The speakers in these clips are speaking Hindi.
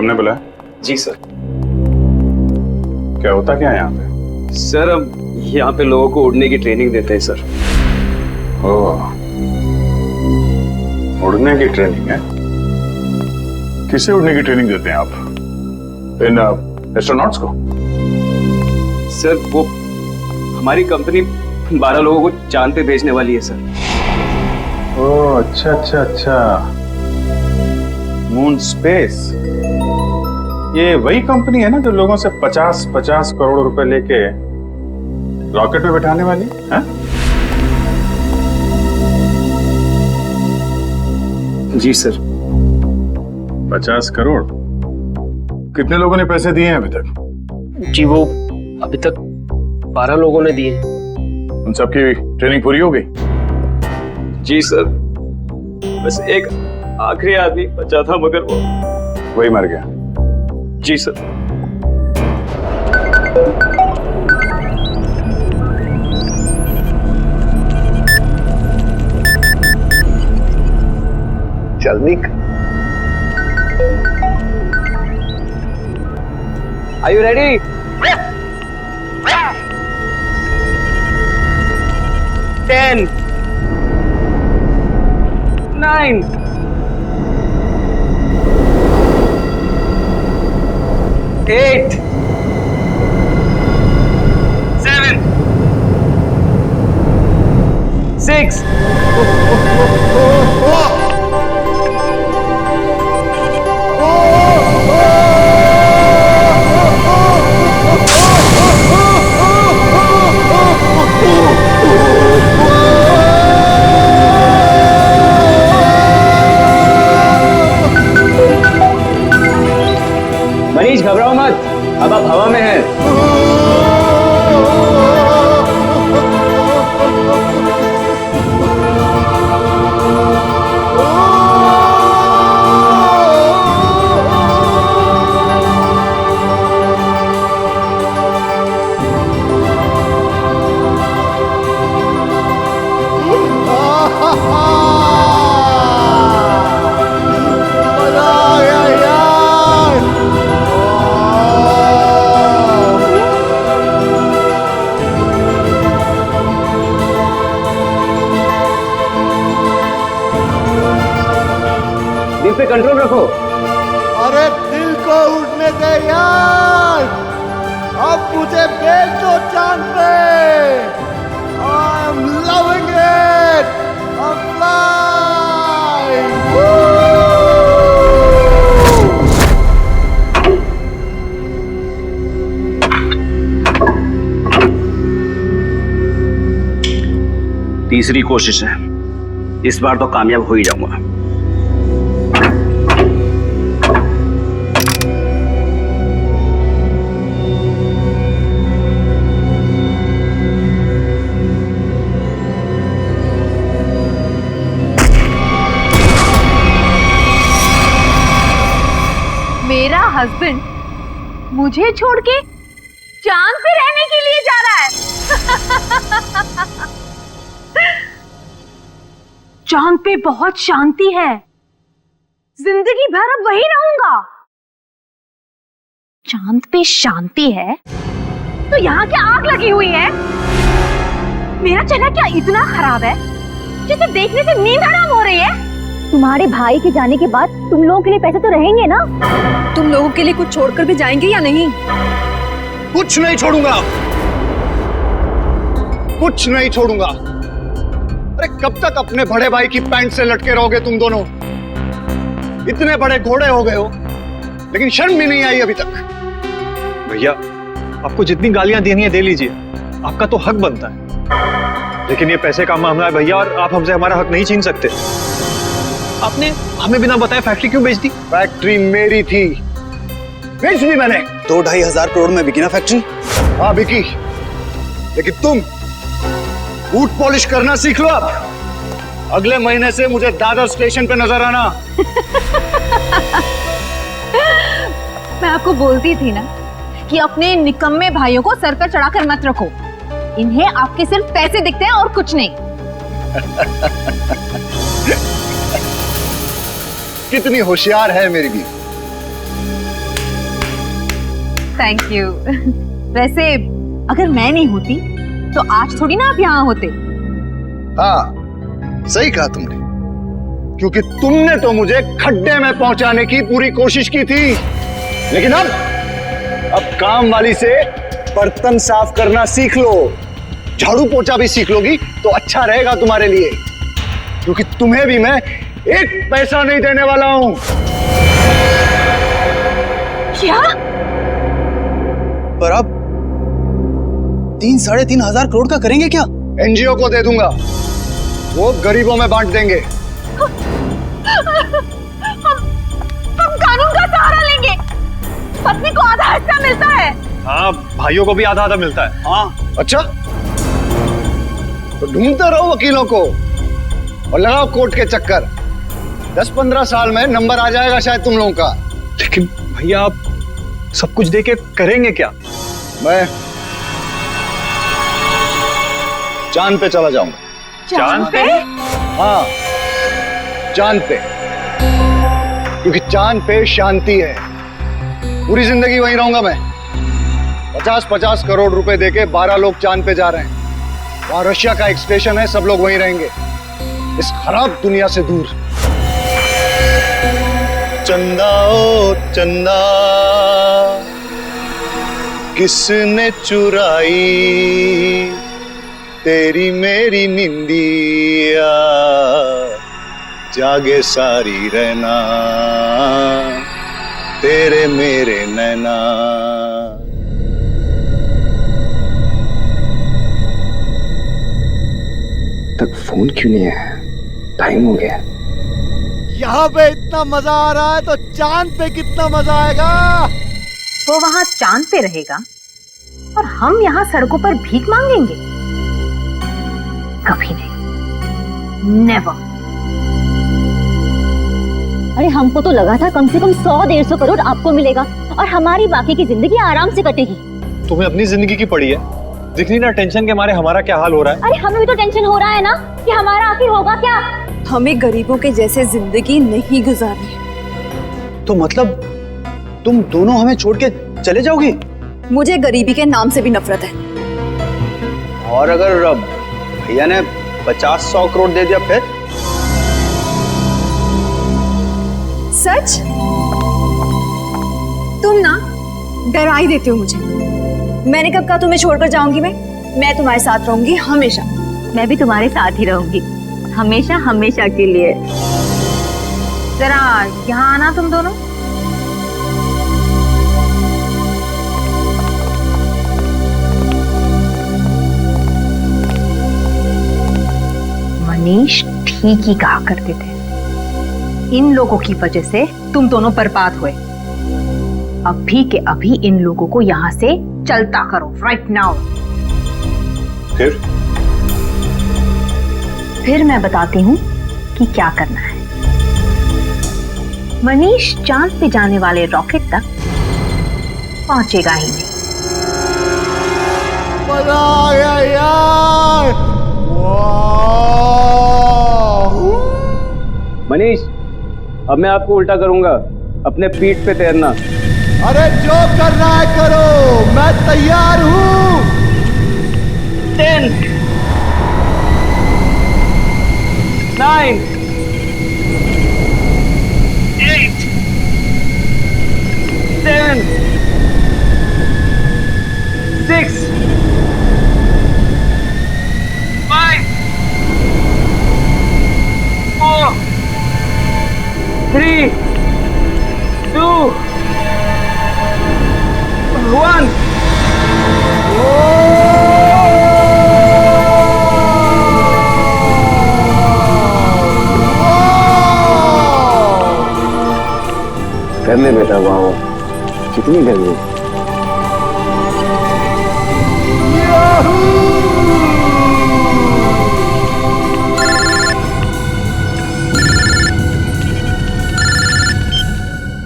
तुमने बुलाया? जी सर। क्या होता क्या है यहाँ पे? सर अब यहाँ पे लोगों को उड़ने की ट्रेनिंग देते हैं सर। ओह, उड़ने की ट्रेनिंग है? किसे उड़ने की ट्रेनिंग देते हैं आप? इन एस्ट्रोनॉट्स को? सर वो हमारी कंपनी 12 लोगों को चांद पे भेजने वाली है सर। ओह अच्छा अच्छा अच्छा, मून स्पेस। ये वही कंपनी है ना जो लोगों से 50-50 करोड़ रुपए लेके रॉकेट में बैठाने वाली है? जी सर। 50 करोड़? कितने लोगों ने पैसे दिए हैं अभी तक? जी वो अभी तक 12 लोगों ने दिए। उन सबकी ट्रेनिंग पूरी हो गई? जी सर, बस एक आखिरी आदमी बचा था मगर वो वही मर गया। जी सर। चल निक। Are you ready? 10, 9, 8, 7, 6. मनीष घबराओ मत, अब आप हवा में हैं। दिल पे कंट्रोल रखो। अरे दिल को उड़ने दे यार, अब मुझे भेज दो चांद पे। I'm loving it, I'm flying. तीसरी कोशिश है, इस बार तो कामयाब हो ही जाऊंगा। मेरा हस्बैंड मुझे छोड़ के चांद पे रहने के लिए जा रहा है। चांद पे बहुत शांति है, जिंदगी भर अब वही रहूंगा। चांद पे शांति है तो यहाँ क्या आग लगी हुई है? मेरा चेहरा क्या इतना खराब है जिसे देखने से नींद हराम हो रही है? तुम्हारे भाई के जाने के बाद तुम लोगों के लिए पैसे तो रहेंगे ना? तुम लोगों के लिए कुछ छोड़कर भी जाएंगे या नहीं? कुछ नहीं छोड़ूंगा, कुछ नहीं छोड़ूंगा। अरे कब तक अपने बड़े भाई की पैंट से लटके रहोगे तुम दोनों? इतने बड़े घोड़े हो गए हो लेकिन शर्म भी नहीं आई अभी तक। भैया आपको जितनी गालियां देनी है दे लीजिए, आपका तो हक बनता है। लेकिन ये पैसे का मामला है भैया, और आप हमसे हमारा हक नहीं छीन सकते। आपने हमें बिना बताए फैक्ट्री क्यों बेच दी? फैक्ट्री मेरी थी, बेच दी मैंने। 2-2.5 हजार करोड़ में बिकी ना फैक्ट्री? हाँ बिकी, लेकिन तुम बूट पॉलिश करना सीख लो अब। अगले महीने से मुझे दादर स्टेशन पे नजर आना। मैं आपको बोलती थी ना कि अपने निकम्मे भाइयों को सर पर चढ़ाकर मत रखो। इन्हें आपके सिर्फ पैसे दिखते हैं और कुछ नहीं। कितनी होशियार है मेरी बीवी। Thank you. वैसे अगर मैं नहीं होती तो आज थोड़ी ना आप यहाँ होते। हाँ, सही कहा तुमने, क्योंकि तुमने तो मुझे खड्डे में पहुंचाने की पूरी कोशिश की थी। लेकिन अब काम वाली से बर्तन साफ करना सीख लो, झाड़ू पोछा भी सीख लोगी तो अच्छा रहेगा तुम्हारे लिए, क्योंकि तुम्हें भी मैं एक पैसा नहीं देने वाला हूं। क्या? पर आप 3-3.5 करोड़ का करेंगे क्या? एनजीओ को दे दूंगा, वो गरीबों में बांट देंगे। हम कानून का सहारा लेंगे। पत्नी को आधा हिस्सा मिलता है। हाँ, भाइयों को भी आधा आधा मिलता है। हाँ, अच्छा, तो ढूंढते रहो वकीलों को और लगाओ कोर्ट के चक्कर। 10-15 साल में नंबर आ जाएगा शायद तुम लोगों का। लेकिन भैया आप सब कुछ दे के करेंगे क्या? मैं चांद पे चला जाऊंगा। चांद पे? हाँ, चांद पे, क्योंकि चांद पे शांति है। पूरी जिंदगी वहीं रहूंगा मैं। 50-50 करोड़ रुपए देके 12 लोग चांद पे जा रहे हैं। वहां रशिया का एक स्टेशन है, सब लोग वहीं रहेंगे, इस खराब दुनिया से दूर। चंदा ओ चंदा, किसने चुराई तेरी मेरी निंदिया, जागे सारी रहना तेरे मेरे नैना। तक फोन क्यों नहीं आया? टाइम हो गया। यहाँ पे इतना मजा आ रहा है तो चांद पे कितना मजा आएगा। वो वहां चांद पे रहेगा और हम यहाँ सड़कों पर भीख मांगेंगे? कभी नहीं, नेवर। अरे हमको तो लगा था कम से कम 100-150 करोड़ आपको मिलेगा और हमारी बाकी की जिंदगी आराम से कटेगी। तुम्हें अपनी जिंदगी की पड़ी है, दिख नहीं ना टेंशन के मारे हमारा क्या हाल हो रहा है। अरे हमें भी तो टेंशन हो रहा है ना कि हमारा आखिर होगा क्या। हमें गरीबों के जैसे जिंदगी नहीं गुजारनी है। तो मतलब तुम दोनों हमें छोड़ के चले जाओगी? मुझे गरीबी के नाम से भी नफरत है। और अगर भैया ने 50-100 करोड़ दे दिया फिर? सच? तुम ना डरा ही देते हो मुझे। मैंने कब कहा तुम्हें छोड़कर जाऊंगी? मैं तुम्हारे साथ रहूंगी हमेशा। मैं भी तुम्हारे साथ ही रहूंगी, हमेशा हमेशा के लिए। जरा यहाँ आना तुम दोनों। मनीष ठीक ही कहा करते थे, इन लोगों की वजह से तुम दोनों बर्बाद हुए। अभी के अभी इन लोगों को यहाँ से चलता करो, राइट नाउ। फिर मैं बताती हूँ कि क्या करना है। मनीष चांद पे जाने वाले रॉकेट तक पहुंचेगा ही नहीं। मजा आ गया यार। मनीष, अब मैं आपको उल्टा करूंगा, अपने पीठ पे तैरना। अरे जो करना है करो, मैं तैयार हूँ। 10 9 8 7 6 5 4 3 2 1। करने बेटा, वाह कितनी गर्मी।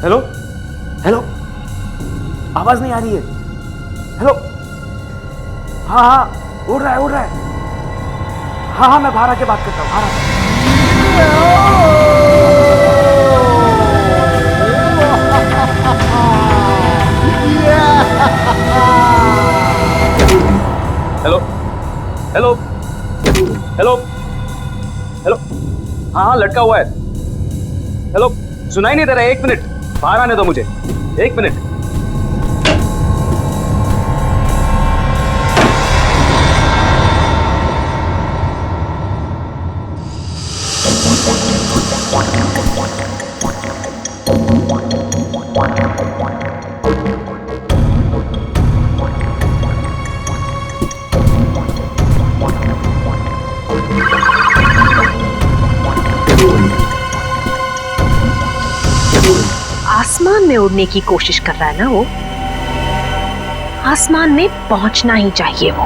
हेलो हेलो, आवाज नहीं आ रही है। हेलो, हाँ हाँ, उड़ रहा है। हाँ हाँ, मैं बाहर आके बात करता हूँ, बाहर हाँ हाँ लटका हुआ है। हेलो, सुनाई नहीं दे रहा है, 1 मिनट बाहर आने दो मुझे, 1 मिनट। आसमान में उड़ने की कोशिश कर रहा है ना वो, आसमान में पहुंचना ही चाहिए वो।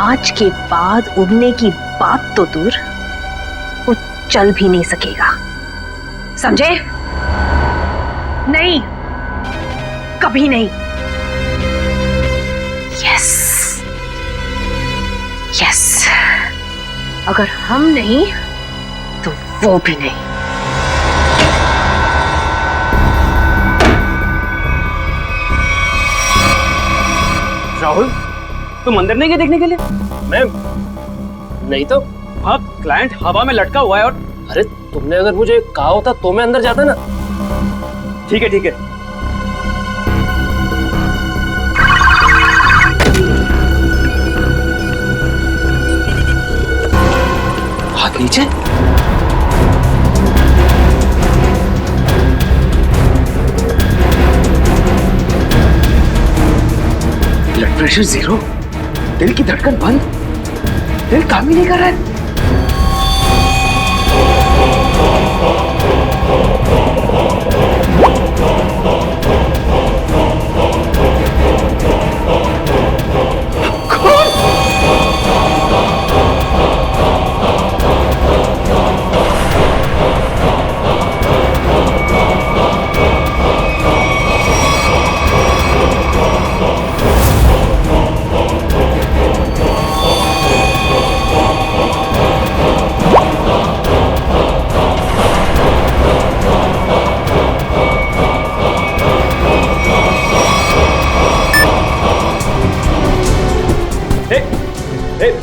आज के बाद उड़ने की बात तो दूर, वो चल भी नहीं सकेगा, समझे? नहीं, कभी नहीं। यस यस, अगर हम नहीं तो वो भी नहीं। राहुल, तुम अंदर नहीं गए देखने के लिए? मैं नहीं तो। हाँ, क्लाइंट हवा में लटका हुआ है और अरे तुमने अगर मुझे कहा होता तो मैं अंदर जाता ना। ठीक है ठीक है। हाथ नीचे। ब्लड प्रेशर 0, दिल की धड़कन बंद, दिल काम ही नहीं कर रहा है।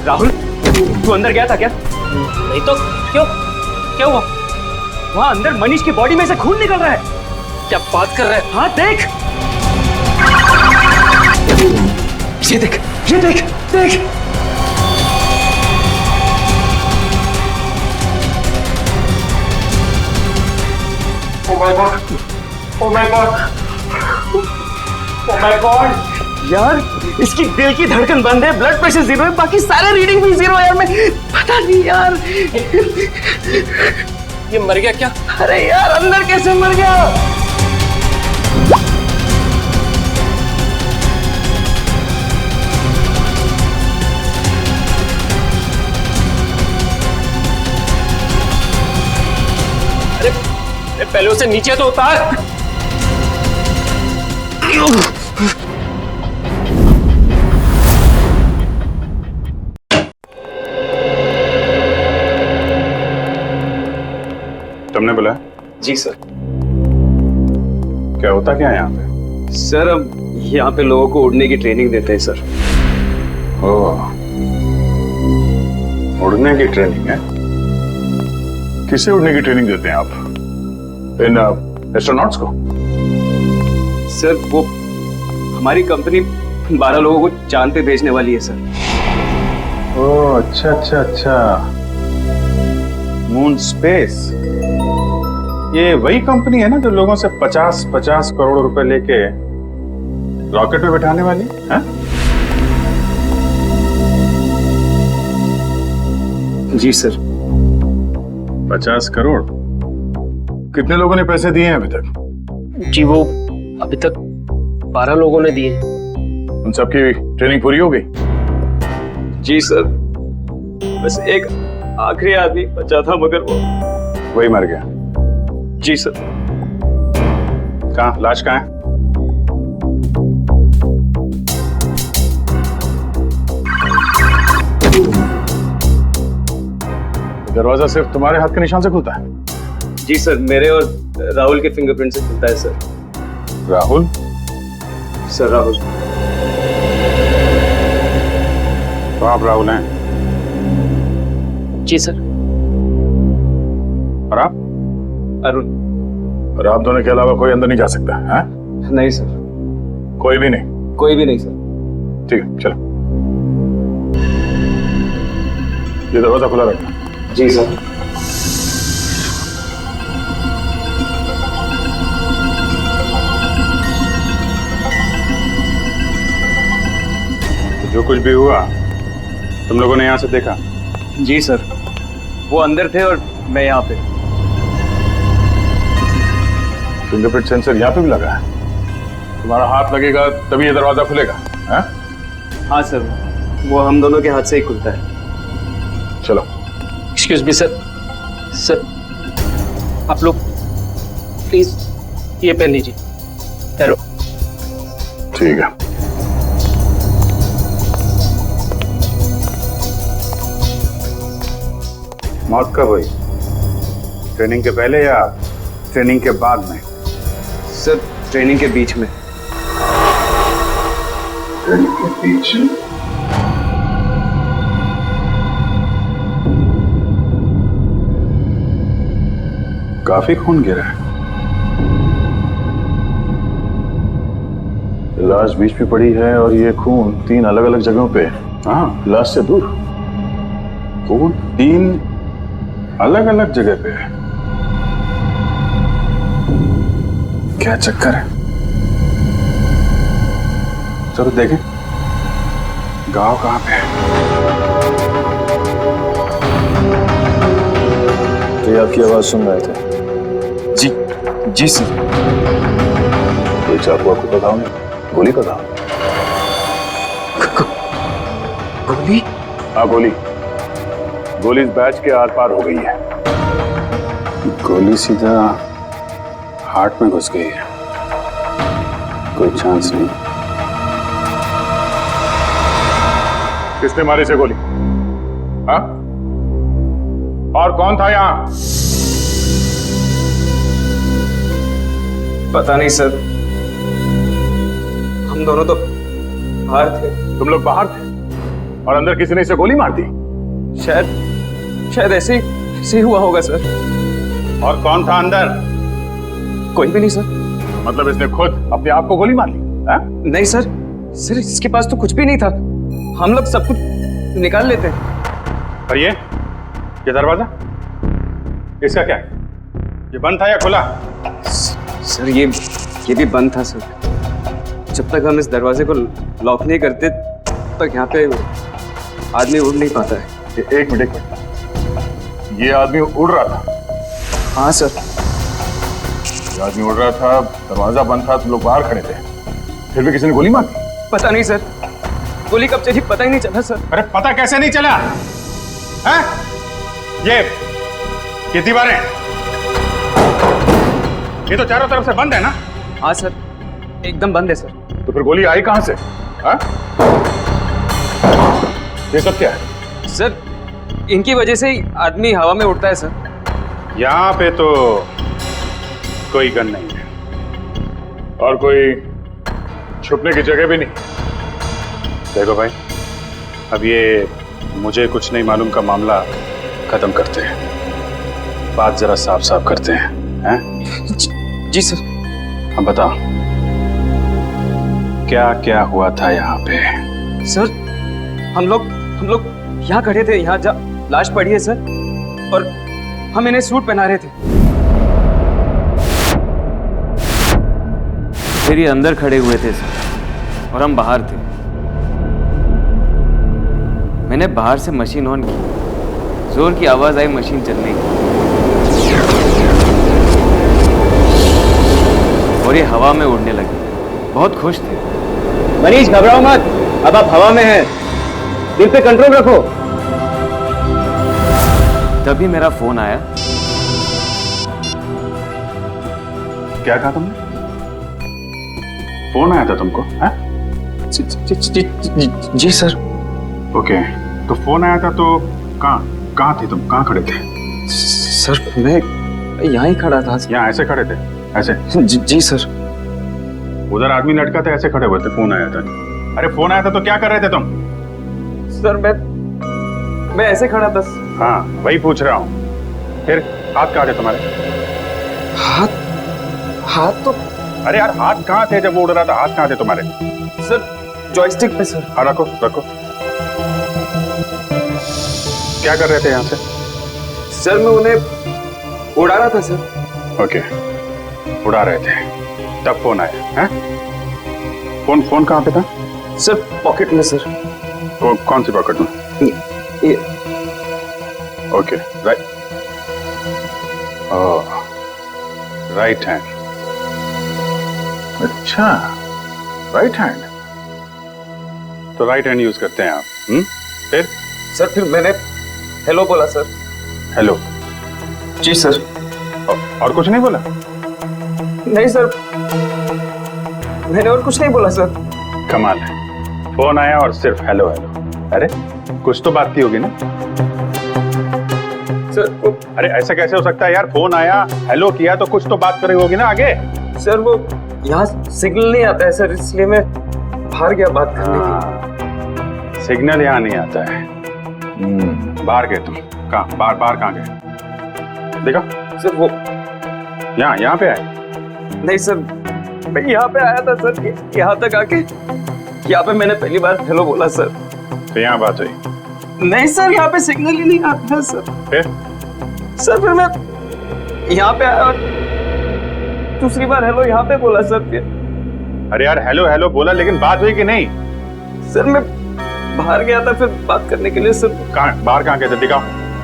राहुल, तू अंदर गया था क्या? नहीं तो। क्यों, क्या हुआ? वहां अंदर मनीष की बॉडी में से खून निकल रहा है। क्या बात कर रहा है? हाँ देख, ये देख, ये देख, देख। Oh my God! Oh my God! Oh my God! यार इसकी दिल की धड़कन बंद है, ब्लड प्रेशर 0 है, बाकी सारे रीडिंग भी 0 है यार। मैं पता नहीं यार, ये मर गया क्या? अरे यार अंदर कैसे मर गया? अरे पहले उसे नीचे तो उतार। तुमने बोला? जी सर। क्या होता क्या है यहाँ पे? सर अब यहाँ पे लोगों को उड़ने की ट्रेनिंग देते हैं सर। ओह, उड़ने की ट्रेनिंग है? किसे उड़ने की ट्रेनिंग देते हैं आप? इन एस्ट्रोनॉट्स को? सर वो हमारी कंपनी 12 लोगों को चांद पे भेजने वाली है सर। ओह अच्छा अच्छा अच्छा, मून स्पेस। ये वही कंपनी है ना जो लोगों से 50-50 करोड़ रुपए लेके रॉकेट में बैठाने वाली है? जी सर। 50 करोड़? कितने लोगों ने पैसे दिए हैं अभी तक? जी वो अभी तक 12 लोगों ने दिए। उन सबकी ट्रेनिंग पूरी हो गई? जी सर, बस एक आखिरी आदमी बचा था मगर वो वही मर गया। जी सर। कहाँ, लाश कहाँ है? दरवाजा सिर्फ तुम्हारे हाथ के निशान से खुलता है? जी सर, मेरे और राहुल के फिंगरप्रिंट से खुलता है सर। राहुल? सर राहुल। तो आप राहुल हैं? जी सर। और आप? अरुण। और आप दोनों के अलावा कोई अंदर नहीं जा सकता है? नहीं सर। कोई भी नहीं? कोई भी नहीं सर। ठीक है, चलो। ये दरवाजा खुला रखना। जी सर। तो जो कुछ भी हुआ तुम लोगों ने यहाँ से देखा? जी सर, वो अंदर थे और मैं यहाँ पे। फिंगरप्रिंट सेंसर यहाँ पे भी लगा है? तुम्हारा हाथ लगेगा तभी ये दरवाजा खुलेगा? है? हाँ सर, वो हम दोनों के हाथ से ही खुलता है। चलो। Excuse me sir. सर आप लोग प्लीज ये पहन लीजिए। हेलो। ठीक है। मौत कब हुई? ट्रेनिंग के पहले या ट्रेनिंग के बाद में? सर ट्रेनिंग के बीच में। ट्रेनिंग के बीच में? काफी खून गिरा है। लाश बीच पे पड़ी है और ये खून 3 अलग अलग जगहों पे। हाँ, लाश से दूर खून 3 अलग अलग जगह पे है। क्या चक्कर है? चलो देखें गांव कहां पे है। तो ये आपकी आवाज सुन रहे थे? जी सर। कोई चाकू आपको पता नहीं? गोली पता? गोली? हाँ गोली। गोली इस बैच के आर पार हो गई है। गोली सीधा हार्ट में घुस गई है। कोई चांस नहीं। किसने मारी से गोली? हाँ? और कौन था यहाँ? पता नहीं सर, हम दोनों तो बाहर थे। तुम लोग बाहर थे और अंदर किसी ने इसे गोली मार दी? शायद ऐसे ही हुआ होगा सर। और कौन था अंदर? कोई भी नहीं सर। मतलब इसने खुद अपने आप को गोली मार ली? नहीं सर, इसके पास तो कुछ भी नहीं था। हम लोग सब कुछ निकाल लेते हैं। और ये दरवाजा इसका क्या है? ये बंद था या खुला? सर ये भी बंद था सर। जब तक हम इस दरवाजे को लॉक नहीं करते तब तक यहाँ पे आदमी उड़ नहीं पाता है। एक मिनट। ये आदमी उड़ रहा था? हाँ सर। ये आदमी उड़ रहा था, दरवाजा बंद था, तुम लोग बाहर खड़े थे, फिर भी किसी ने गोली मार दी? पता नहीं सर, गोली कब चली पता ही नहीं चला सर। अरे पता कैसे नहीं चला? हैं? ये दीवारें ये तो चारों तरफ से बंद है ना? हाँ सर, एकदम बंद है सर। तो फिर गोली आई कहां से? हाँ? ये सब क्या है? सर इनकी वजह से ही आदमी हवा में उड़ता है सर। यहाँ पे तो कोई गन नहीं है और कोई छुपने की जगह भी नहीं। देखो भाई, अब ये मुझे कुछ नहीं मालूम का मामला खत्म करते हैं, बात जरा साफ साफ करते हैं। जी सर। अब बताओ क्या क्या हुआ था यहाँ पे? सर हम लोग यहाँ खड़े थे, यहाँ जा लाश पड़ी है सर, और हम इन्हें सूट पहना रहे थे। फिर ये अंदर खड़े हुए थे सर और हम बाहर थे। मैंने बाहर से मशीन ऑन की, जोर की आवाज आई मशीन चलने की, और ये हवा में उड़ने लगे। बहुत खुश थे। मनीष घबराओ मत, अब आप हवा में हैं, दिल पे कंट्रोल रखो। तभी मेरा फोन आया। क्या कहा तुमने? फोन आया था तुमको? हाँ? जी सर। ओके, तो फोन आया था तो कहाँ थे तुम? कहाँ खड़े थे? सर मैं यहाँ ही खड़ा था। यहाँ ऐसे खड़े थे? ऐसे? जी सर। उधर आदमी लटका था, ऐसे खड़े हुए थे, फोन आया था। अरे फोन आया था तो क्या कर रहे थे तुम? सर मैं ऐसे खड़ा था। हाँ वही पूछ रहा हूँ। फिर हाथ कहाँ थे तुम्हारे? हाथ तो अरे यार हाथ कहाँ थे जब वो उड़ रहा था? हाथ कहाँ थे तुम्हारे? सर जॉयस्टिक पे सर। हाँ रखो रखो। क्या कर रहे थे यहाँ से? सर मैं उन्हें उड़ा रहा था सर। ओके, उड़ा रहे थे तब फोन आया है? फोन कहाँ पे था? सर पॉकेट में सर। कौन सी पॉकेट में? ये ओके राइट, राइट हैंड। अच्छा राइट हैंड, तो राइट हैंड यूज करते हैं आप? फिर? सर फिर मैंने हेलो बोला सर। हेलो? जी सर। और कुछ नहीं बोला? नहीं सर, मैंने और कुछ नहीं बोला सर। कमाल है, फोन आया और सिर्फ हेलो हेलो। अरे कुछ तो बात की होगी ना सर? अरे ऐसा कैसे हो सकता है यार? फोन आया, हेलो किया, तो कुछ तो बात करी होगी ना आगे। सर वो यहाँ सिग्नल नहीं आता है सर, इसलिए मैं बाहर गया बात करने के। सिग्नल यहाँ नहीं आता है। बाहर गए तुम? कहाँ बाहर कहाँ गए? देखा सर वो यहाँ पे आए? नहीं सर, मैं यहाँ पे आया था सर, यहाँ तक आके यहाँ पे मैंने पहली बार हेलो बोला सर। तो यहाँ बात हुई? नहीं सर, यहाँ पे सिग्नल ही नहीं आता है सर। फिर? सर फिर मैं यहाँ पे आया और दूसरी बार हेलो यहाँ पे बोला सर। फिर अरे यार हेलो हेलो बोला, लेकिन बात हुई कि नहीं? सर मैं बाहर गया था फिर बात करने के लिए सर। बाहर कहाँ गए थे? दिखाओ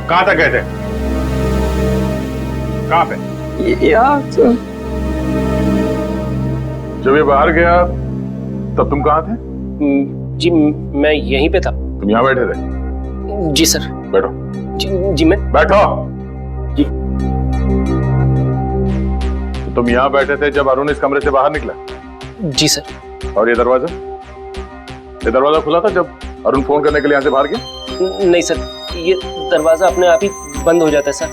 कहाँ तक गए थे? कहाँ पे? यहाँ सर। जब ये बाहर गया तब तुम कहाँ थे? जी मैं यहीं पे था। तुम यहाँ बैठे थे? जी सर। बैठो। जी मैं बैठो। जी। तो तुम यहाँ बैठे थे जब अरुण इस कमरे से बाहर निकला? जी सर। और ये दरवाजा खुला था जब अरुण फोन करने के लिए यहाँ से बाहर गया? नहीं सर, ये दरवाजा अपने आप ही बंद हो जाता है सर,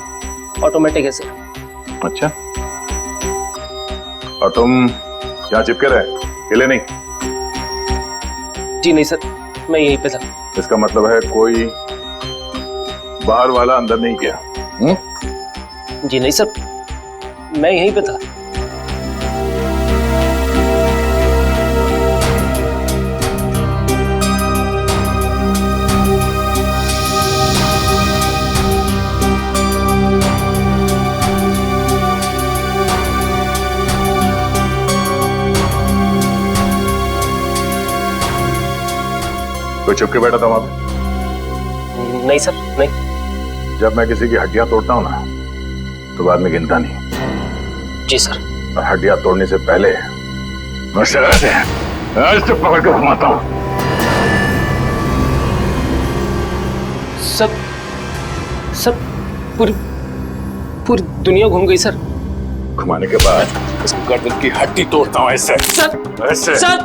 ऑटोमेटिक है सर। अच्छा, और तुम यहाँ चिपके रहे, हिले नहीं? जी नहीं सर, मैं यहीं पे था। इसका मतलब है कोई बाहर वाला अंदर नहीं गया? जी नहीं सर, मैं यहीं पे था। कोई छुप के बैठा था वहां पे? नहीं सर, नहीं। जब मैं किसी की हड्डियां तोड़ता हूं ना तो बाद में गिनता नहीं। जी सर। और हड्डियां तोड़ने से पहले मैं शराब से आज तो पकड़ कर घुमाता हूं। सर पूरी दुनिया घूम गई सर। घुमाने के बाद उसकी गर्दन की हड्डी तोड़ता हूं ऐसे। सर ऐसे। सर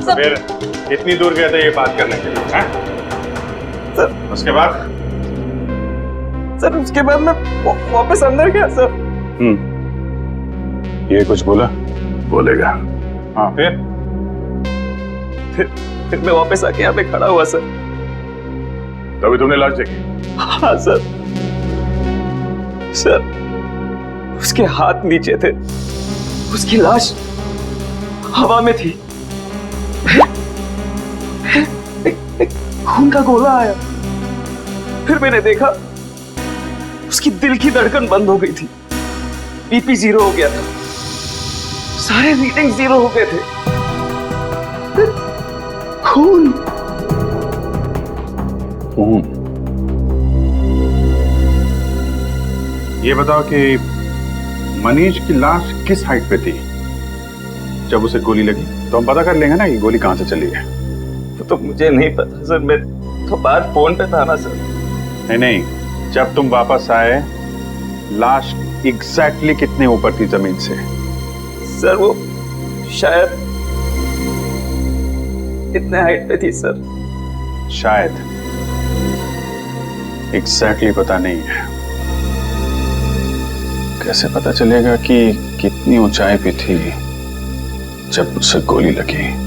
फिर कितनी दूर गए थे ये बात करने के लिए? सर उसके बाद मैं वापस अंदर गया सर। ये कुछ बोला? बोलेगा। हाँ फिर मैं वापस आके यहाँ पे खड़ा हुआ सर। तभी तुमने लाश देखी? हाँ सर। उसके हाथ नीचे थे, उसकी लाश हवा में थी। एक खून का गोला आया, फिर मैंने देखा उसकी दिल की धड़कन बंद हो गई थी, बीपी 0 हो गया था, सारे रीडिंग 0 हो गए थे। खून। ये बताओ कि मनीष की लाश किस हाइट पे थी जब उसे गोली लगी? तो हम पता कर लेंगे ना कि गोली कहां से चली है। तो मुझे नहीं पता सर, मैं तो बाहर फोन पे था ना सर। नहीं, जब तुम वापस आए लाश एग्जैक्टली कितने ऊपर थी जमीन से? सर वो शायद इतने हाइट पे थी सर। शायद, एग्जैक्टली पता नहीं है। कैसे पता चलेगा कि कितनी ऊंचाई पे थी जब उससे गोली लगी?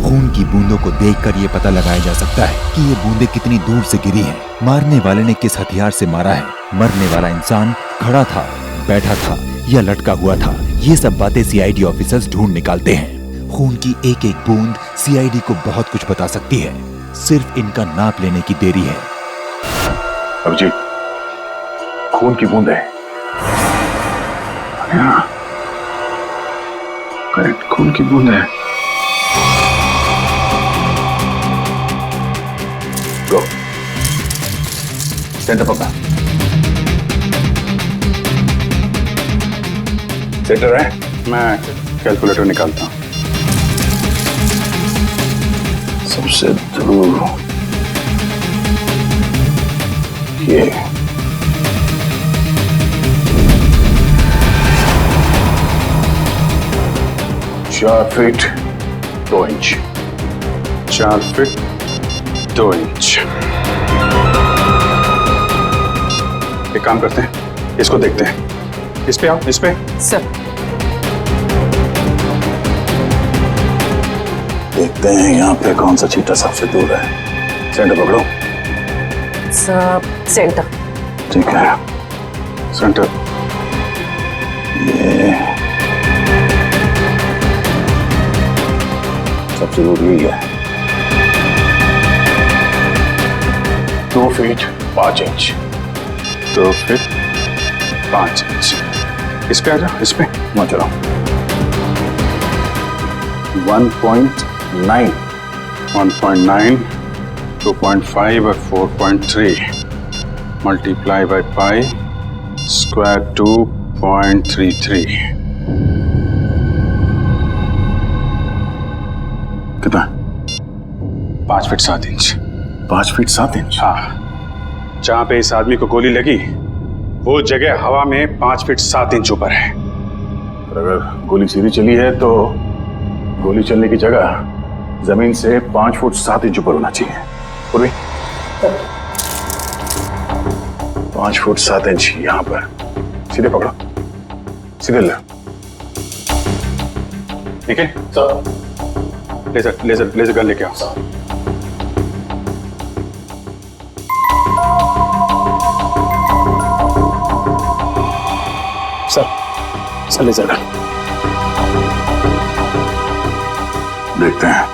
खून की बूंदों को देखकर ये पता लगाया जा सकता है कि ये बूंदें कितनी दूर से गिरी हैं। मारने वाले ने किस हथियार से मारा है, मरने वाला इंसान खड़ा था, बैठा था या लटका हुआ था, ये सब बातें सीआईडी ऑफिसर्स ढूंढ निकालते हैं। खून की एक एक बूंद सीआईडी को बहुत कुछ बता सकती है, सिर्फ इनका नाप लेने की देरी है। अभिजीत, खून की बूंद है। करेक्ट, खून की बूंद है। गो सेंटर पकड़ा। सेंटर है, मैं कैलकुलेटर निकालता हूं। सबसे दूर ये 4 फीट 2 इंच। 4 feet 2 inch. एक काम करते हैं, इसको देखते हैं। इस पे आओ, इस पे। सर देखते हैं यहाँ पे कौन सा चीटा सबसे दूर है। सेंटर पकड़ो। सेंटर। ठीक है, सेंटर। ये सबसे दूर यही है। 2 फीट 5 इंच। 2 feet 5 inch. इस पे आ जाओ, इस पे मत चलो। 1.9, 2.5 और 4.3 मल्टीप्लाई बाय पाई स्क्वायर 2.33। कितना? 5 फीट 7 इंच। 5 feet 7 inch? हाँ। जहां पे इस आदमी को गोली लगी वो जगह हवा में 5 फीट 7 इंच ऊपर है। अगर गोली सीधी चली है तो गोली चलने की जगह जमीन से 5 फुट 7 इंच ऊपर होना चाहिए। पूर्वी 5 फुट 7 इंच यहां पर। सीधे पकड़ो, सीधे ले। ठीक है sir. Laser laser laser gun लेके आओ। सर लेजर गन देखते हैं।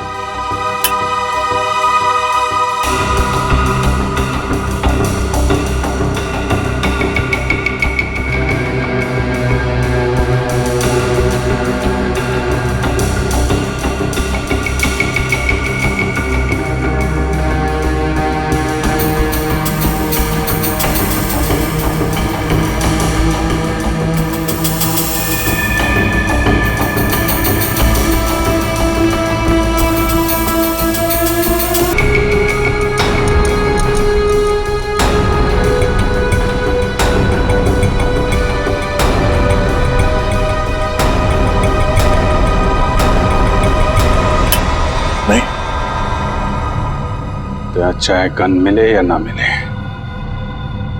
चाहे गन मिले या ना मिले,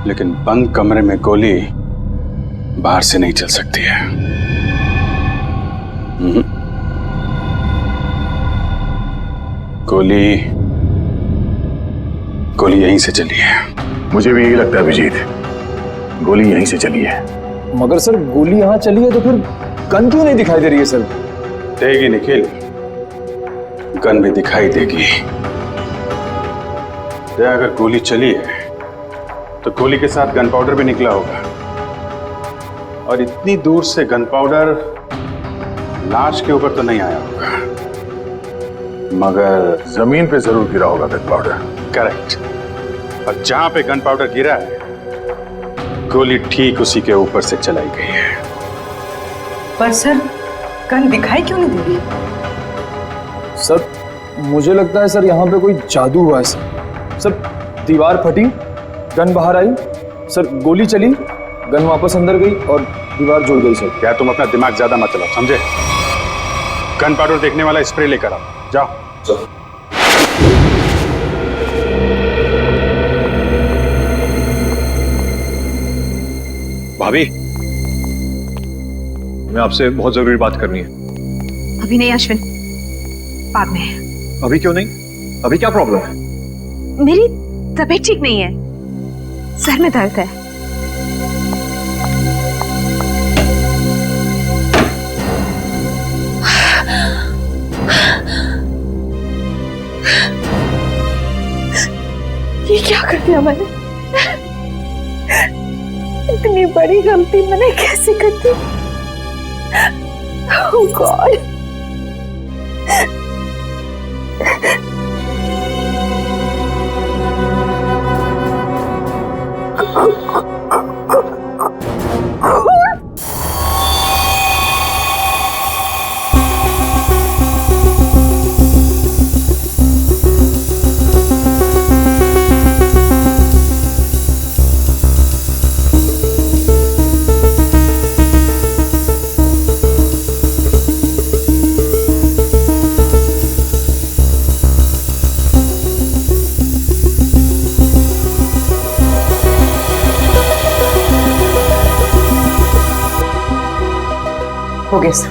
लेकिन बंद कमरे में गोली बाहर से नहीं चल सकती है। गोली यहीं से चली है। मुझे भी यही लगता है अभिजीत, गोली यहीं से चली है। मगर सर गोली यहाँ चली है तो फिर गन क्यों नहीं दिखाई दे रही है सर? देगी निखिल, गन भी दिखाई देगी। अगर गोली चली है तो गोली के साथ गन पाउडर भी निकला होगा, और इतनी दूर से गन पाउडर लाश के ऊपर तो नहीं आया होगा, मगर जमीन पे जरूर गिरा होगा गन पाउडर। करेक्ट। और जहां पे गन पाउडर गिरा है गोली ठीक उसी के ऊपर से चलाई गई है। पर सर गन दिखाई क्यों नहीं दे रही? सर मुझे लगता है सर यहाँ पे कोई जादू हुआ है सर। सर दीवार फटी, गन बाहर आई, सर गोली चली, गन वापस अंदर गई और दीवार जुड़ गई सर। क्या तुम अपना दिमाग ज्यादा मत चलाओ, समझे? गन पाउडर देखने वाला स्प्रे लेकर आओ, जाओ। भाभी, मैं आपसे बहुत जरूरी बात करनी है। अभी नहीं अश्विन, बाद में। अभी क्यों नहीं? अभी क्या प्रॉब्लम है? मेरी तबीयत ठीक नहीं है, सर में दर्द है। ये क्या कर दिया मैंने? इतनी बड़ी गलती मैंने कैसे कर दी? Oh God! हो गया सर।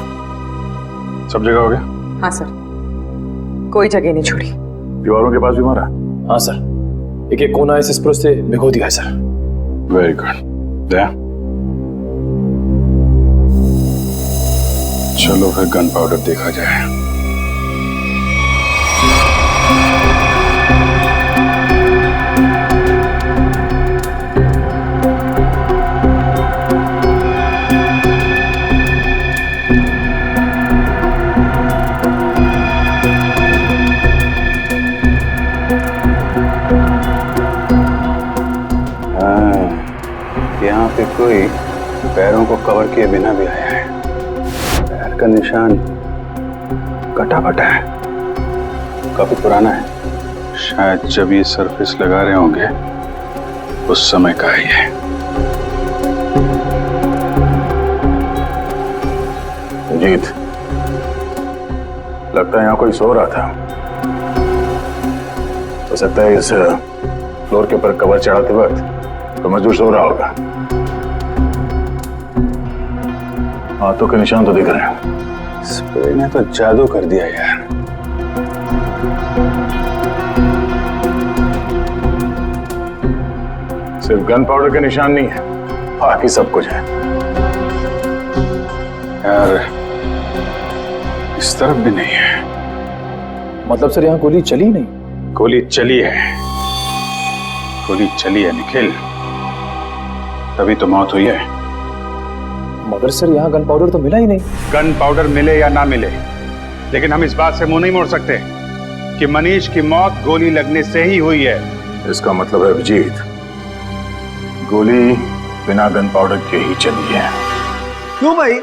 सब जगह हो गया? हाँ सर, कोई जगह नहीं छोड़ी। दीवारों के पास भी मारा? हाँ सर, एक एक कोना इस स्प्रो से भिगो दिया है सर। Very good. दया, चलो फिर गन पाउडर देखा जाए। यहाँ पे कोई पैरों को कवर किए बिना भी आया है। पैर का निशान कटा फटा है, काफी पुराना है। शायद जब ये सरफेस लगा रहे होंगे उस समय का ही है। जीत, लगता है यहाँ कोई सो रहा था। हो सकता है इस फ्लोर के ऊपर कवर चढ़ाते वक्त तो मजदूर सो रहा होगा। हाथों के निशान तो दिख रहे हैं। स्प्रे ने तो जादू कर दिया यार। सिर्फ गन पाउडर के निशान नहीं है, बाकी सब कुछ है यार। इस तरफ भी नहीं है। मतलब सर यहाँ गोली चली नहीं? गोली चली है, गोली चली है निखिल, तभी तो मौत हुई है। मगर सर यहाँ गन पाउडर तो मिला ही नहीं। गन पाउडर मिले या ना मिले, लेकिन हम इस बात से मुंह नहीं मोड़ सकते कि मनीष की मौत गोली लगने से ही हुई है। इसका मतलब है अभिजीत, गोली बिना गन पाउडर के ही चली है। क्यों भाई,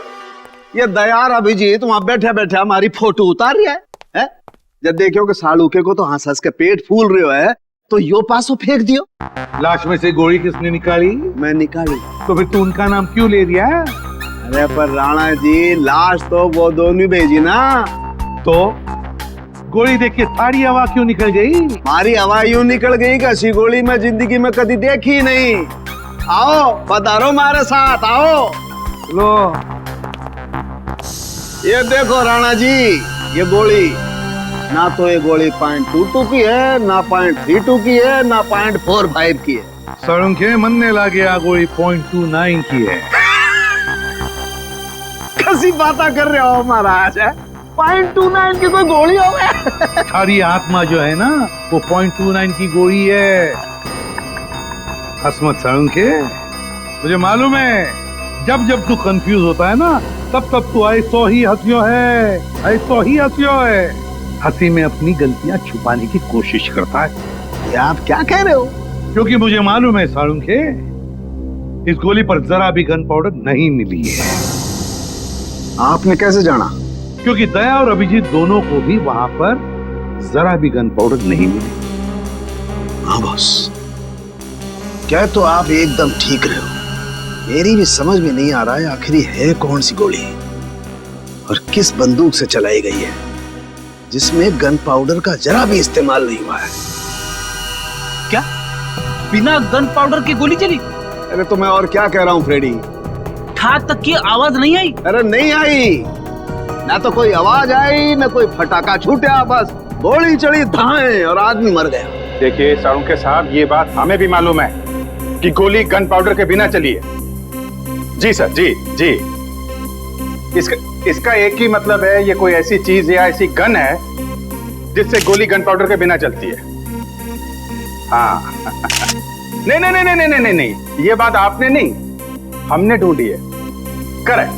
ये दयार अभिजीत वहां बैठे बैठे हमारी फोटो उतार रहा है? जब देखो कि सालूके को तो हंस हंस के पेट फूल रहे है तो यो पासो फेंक दियो। लाश में से गोली किसने निकाली? मैं निकाली। तो फिर तू उनका नाम क्यों ले दिया? अरे पर राणा जी, लाश तो वो दोनों भेजी ना। तो गोली देख के थारी हवा क्यों निकल गई? हमारी हवा यूं निकल गई कि ऐसी गोली मैं जिंदगी में कभी देखी नहीं। आओ पधारो हमारे साथ, आओ। लो ये देखो राणा जी, ये गोली ना तो ये गोली .22 की है, ना .32 की है, ना .45 की है। सड़ों के मन ने ला गया गोली .29 की है। कैसी बातें कर रहे हो महाराज? .29 की कोई गोली हो गया? थारी आत्मा जो है ना वो .29 की गोली है। हसमत सड़ों के, मुझे मालूम है जब जब तू कंफ्यूज होता है ना तब तब तू ऐसो ही हंसियो है, ऐसो ही हंसियो है। हंसी में अपनी गलतियां छुपाने की कोशिश करता है। ये आप क्या कह रहे हो? क्योंकि मुझे मालूम है साळुंखे, इस गोली पर जरा भी गन पाउडर नहीं मिली है। आपने कैसे जाना? क्योंकि दया और अभिजीत दोनों को भी वहां पर जरा भी गन पाउडर नहीं मिली। हाँ बॉस, क्या तो आप एकदम ठीक रहे हो। मेरी भी समझ में नहीं आ रहा है आखिर है कौन सी गोली और किस बंदूक से चलाई गई है जिसमें गन पाउडर का जरा भी इस्तेमाल नहीं हुआ है। क्या बिना गन पाउडर की गोली चली? अरे तो मैं और क्या कह रहा हूँ फ्रेडी। ठाक तक की आवाज नहीं आई? अरे नहीं आई, ना तो कोई आवाज आई, ना कोई फटाका छूटा, बस गोली चढ़ी धाए और आदमी मर गया। देखिए साळुंखे साहब, ये बात हमें भी मालूम है कि गोली गन पाउडर के बिना चली है। जी सर, जी जी। इसका एक ही मतलब है, ये कोई ऐसी चीज या ऐसी गन है जिससे गोली गन पाउडर के बिना चलती है। हाँ नहीं नहीं नहीं नहीं नहीं नहीं, ये बात आपने नहीं, हमने ढूंढी है। Correct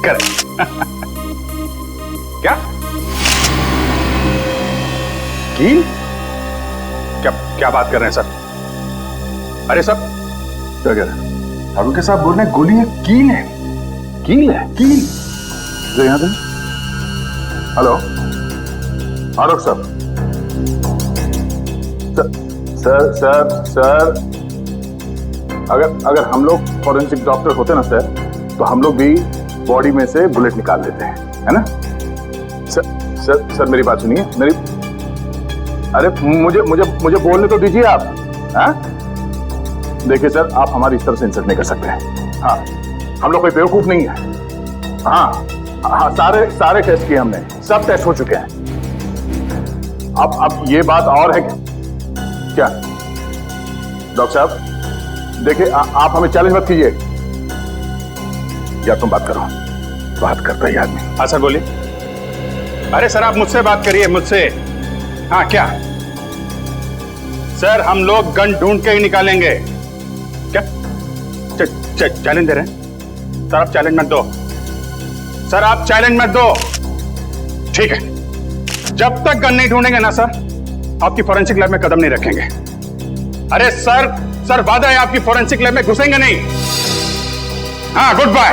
correct. क्या कील? क्या क्या बात कर रहे हैं सर? अरे सर क्या कह रहे हैं? साळुंखे साहब बोल रहे हैं गोली है, कील है। कील है? कील जो यहाँ पे। हेलो आलोक सर। सर सर सर, अगर हम लोग फॉरेंसिक डॉक्टर होते ना सर, तो हम लोग भी बॉडी में से बुलेट निकाल देते हैं, है ना? सर मेरी बात सुनिए, मेरी, अरे मुझे बोलने तो दीजिए आप। हाँ देखिए सर, आप हमारी इस तरह से इंसल्ट नहीं कर सकते हैं। हाँ हम लोग कोई बेवकूफ नहीं है। हाँ हाँ, सारे टेस्ट किए हमने, सब टेस्ट हो चुके हैं। अब ये बात और है क्या डॉक्टर साहब? देखिए आप हमें चैलेंज मत कीजिए। या तुम बात करो, बात करता ही आदमी। हाँ सर बोलिए। अरे सर आप मुझसे बात करिए, मुझसे। हाँ क्या सर, हम लोग गन ढूंढ के ही निकालेंगे। क्या चैलेंज दे रहे हैं सर? आप चैलेंज मत दो सर, आप चैलेंज मत दो। ठीक है, जब तक गन नहीं ढूंढेंगे ना सर, आपकी फॉरेंसिक लैब में कदम नहीं रखेंगे। अरे सर वादा है, आपकी फॉरेंसिक लैब में घुसेंगे नहीं। हाँ गुड बाय।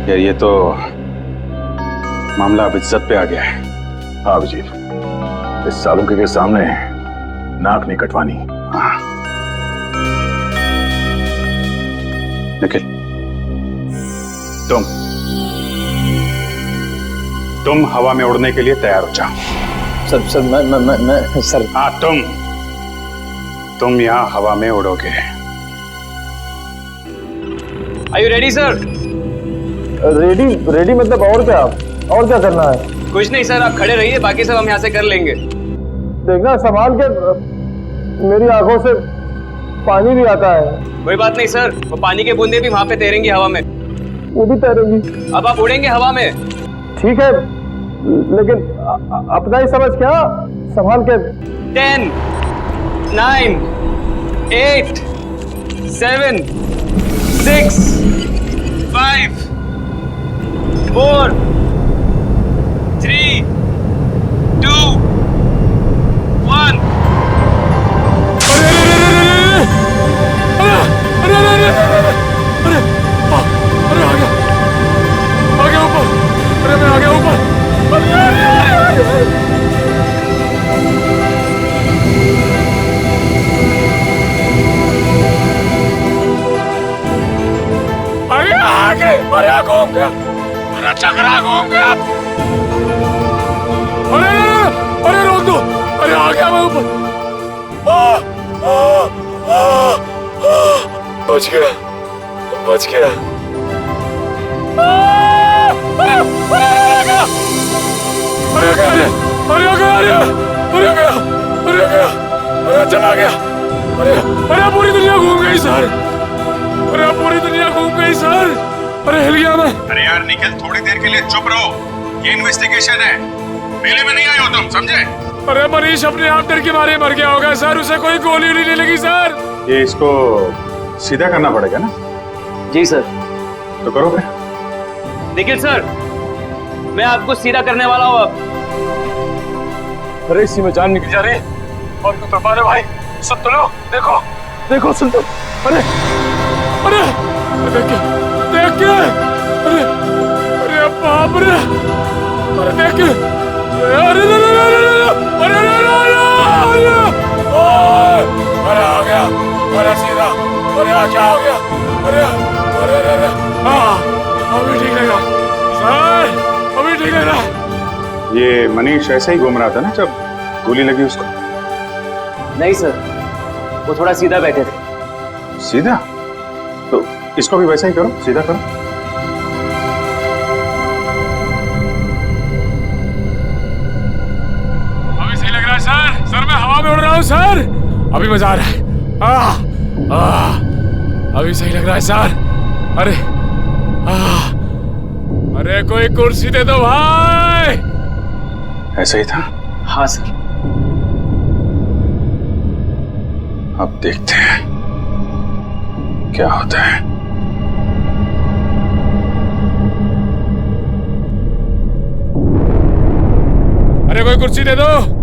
यार ये तो मामला अब इज्जत पे आ गया है। हाँ अभिजीत, इस साळुंखे के सामने नाक नहीं कटवानी। हाँ निखिल, तुम हवा में उड़ने के लिए तैयार हो जाओ। सर मैं सर। हाँ तुम यहाँ हवा में उड़ोगे। Are you ready, sir? Ready मतलब और क्या करना है? कुछ नहीं सर, आप खड़े रहिए, बाकी सब हम यहाँ से कर लेंगे। देखना संभाल के, मेरी आंखों से पानी भी आता है। कोई बात नहीं सर, वो पानी के बूंदे भी वहाँ पे तैरेंगी हवा में। वो भी तैरेंगी। अब आप उड़ेंगे हवा में। ठीक है, लेकिन अपना ही समझ क्या, संभाल के। 10, 9, 8, 7, 6, 5, 4, 3, 2, 1। घूम गया, मेरा चक्रा घूम गया। अरे रोक दो, अरे आ गया मैं ऊपर। बच गया। अरे चला गया। अरे पूरी दुनिया घूम गई सर। अरे हिल गया मैं। अरे यार निखिल, थोड़ी देर के लिए चुप रहो, ये इन्वेस्टिगेशन है, मेले में नहीं आए हो तुम, समझे? अरे मनीष अपने आप डर के मारे मर गया होगा सर, उसे कोई गोली नहीं लगी सर। ये इसको सीधा करना पड़ेगा ना? जी सर। तो करो फिर। निखिल सर, मैं आपको सीधा करने वाला हूँ अब। अरे इसी में जान निकल जा रही है। और तो तुम्हारे भाई सुन तो लो, देखो सुन तो। अरे देख के अरे बाप रे, अरे देख के, अरे आ गया, अरे सीधा, अरे क्या हो गया? अरे हाँ अभी ठीक रहेगा सर, अभी ठीक रहेगा। ये मनीष ऐसे ही घूम रहा था ना जब गोली लगी उसको? नहीं सर, वो थोड़ा सीधा बैठे थे। सीधा? तो इसको भी वैसा ही करो, सीधा करो। हूँ सर, अभी मजा आ रहा है। अभी सही लग रहा है सर। अरे अरे कोई कुर्सी दे दो भाई। ऐसा ही था? हाँ सर। अब देखते हैं क्या होता है। अरे कोई कुर्सी दे दो।